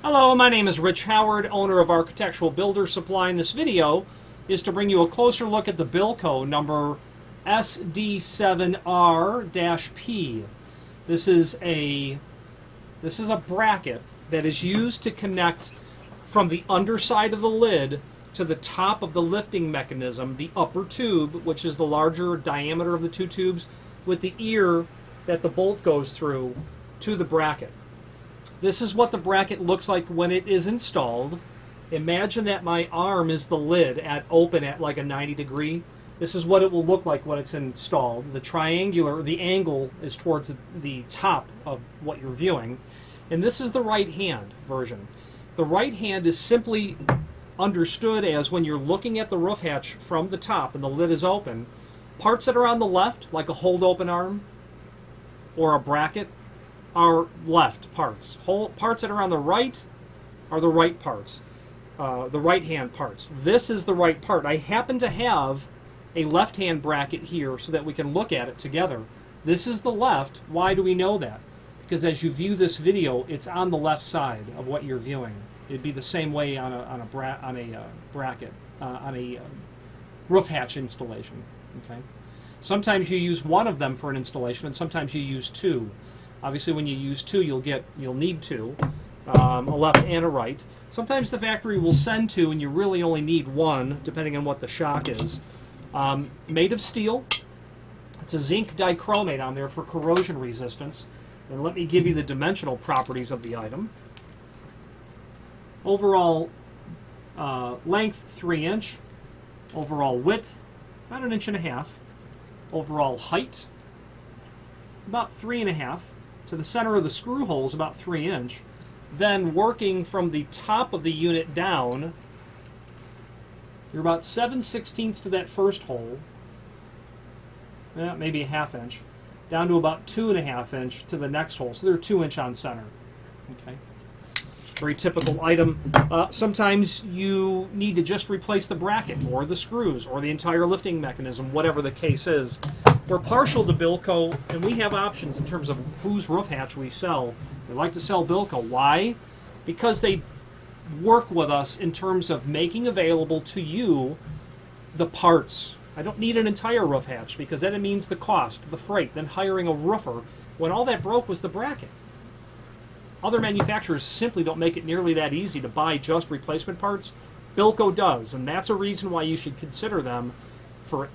Hello, my name is Rich Howard, owner of Architectural Builder Supply, and this video is to bring you a closer look at the Bilco number SD7R P. This is a bracket that is used to connect from the underside of the lid to the top of the lifting mechanism, the upper tube, which is the larger diameter of the two tubes, with the ear that the bolt goes through to the bracket. This is what the bracket looks like when it is installed. Imagine that my arm is the lid open at like a 90-degree. This is what it will look like when it's installed. The angle is towards the top of what you're viewing. And this is the right hand version. The right hand is simply understood as when you're looking at the roof hatch from the top and the lid is open, parts that are on the left, like a hold open arm or a bracket, are left parts. Parts that are on the right are the right parts, the right hand parts. This is the right part. I happen to have a left hand bracket here so that we can look at it together. This is the left. Why do we know that? Because as you view this video, it's on the left side of what you're viewing. It'd be the same way on a bracket, on a roof hatch installation. Okay. Sometimes you use one of them for an installation, and sometimes you use two. Obviously, when you use two, you'll need two, a left and a right. Sometimes the factory will send two, and you really only need one, depending on what the shock is. Made of steel. It's a zinc dichromate on there for corrosion resistance. And let me give you the dimensional properties of the item. Overall length, 3 inch. Overall width, about 1.5 inches. Overall height, about 3.5. To the center of the screw holes, about 3 inch. Then working from the top of the unit down, you're about 7/16 to that first hole, maybe 1/2 inch, down to about 2.5 inch to the next hole. So they're 2 inch on center. Okay. Very typical item. Sometimes you need to just replace the bracket or the screws or the entire lifting mechanism, whatever the case is. We're partial to Bilco, and we have options in terms of whose roof hatch we sell. We like to sell Bilco. Why? Because they work with us in terms of making available to you the parts. I don't need an entire roof hatch because then it means the cost, the freight, then hiring a roofer when all that broke was the bracket. Other manufacturers simply don't make it nearly that easy to buy just replacement parts. Bilco does, and that's a reason why you should consider them for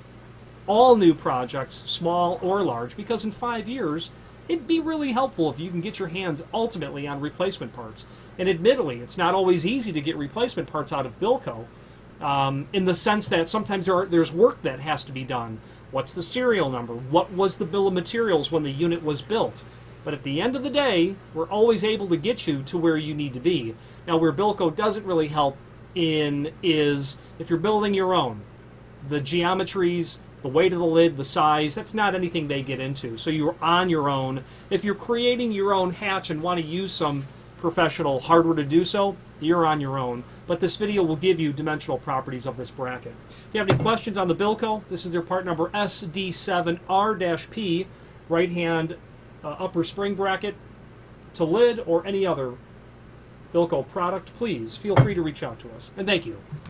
all new projects, small or large, because in 5 years, it'd be really helpful if you can get your hands ultimately on replacement parts. And admittedly, it's not always easy to get replacement parts out of Bilco, in the sense that sometimes there's work that has to be done. What's the serial number? What was the bill of materials when the unit was built? But at the end of the day, we're always able to get you to where you need to be. Now, where Bilco doesn't really help in is if you're building your own. The geometries, the weight of the lid, the size, that's not anything they get into. So you're on your own. If you're creating your own hatch and want to use some professional hardware to do so, you're on your own. But this video will give you dimensional properties of this bracket. If you have any questions on the Bilco, this is their part number SD7R P, right hand upper spring bracket to lid or any other Bilco product, please feel free to reach out to us. And thank you.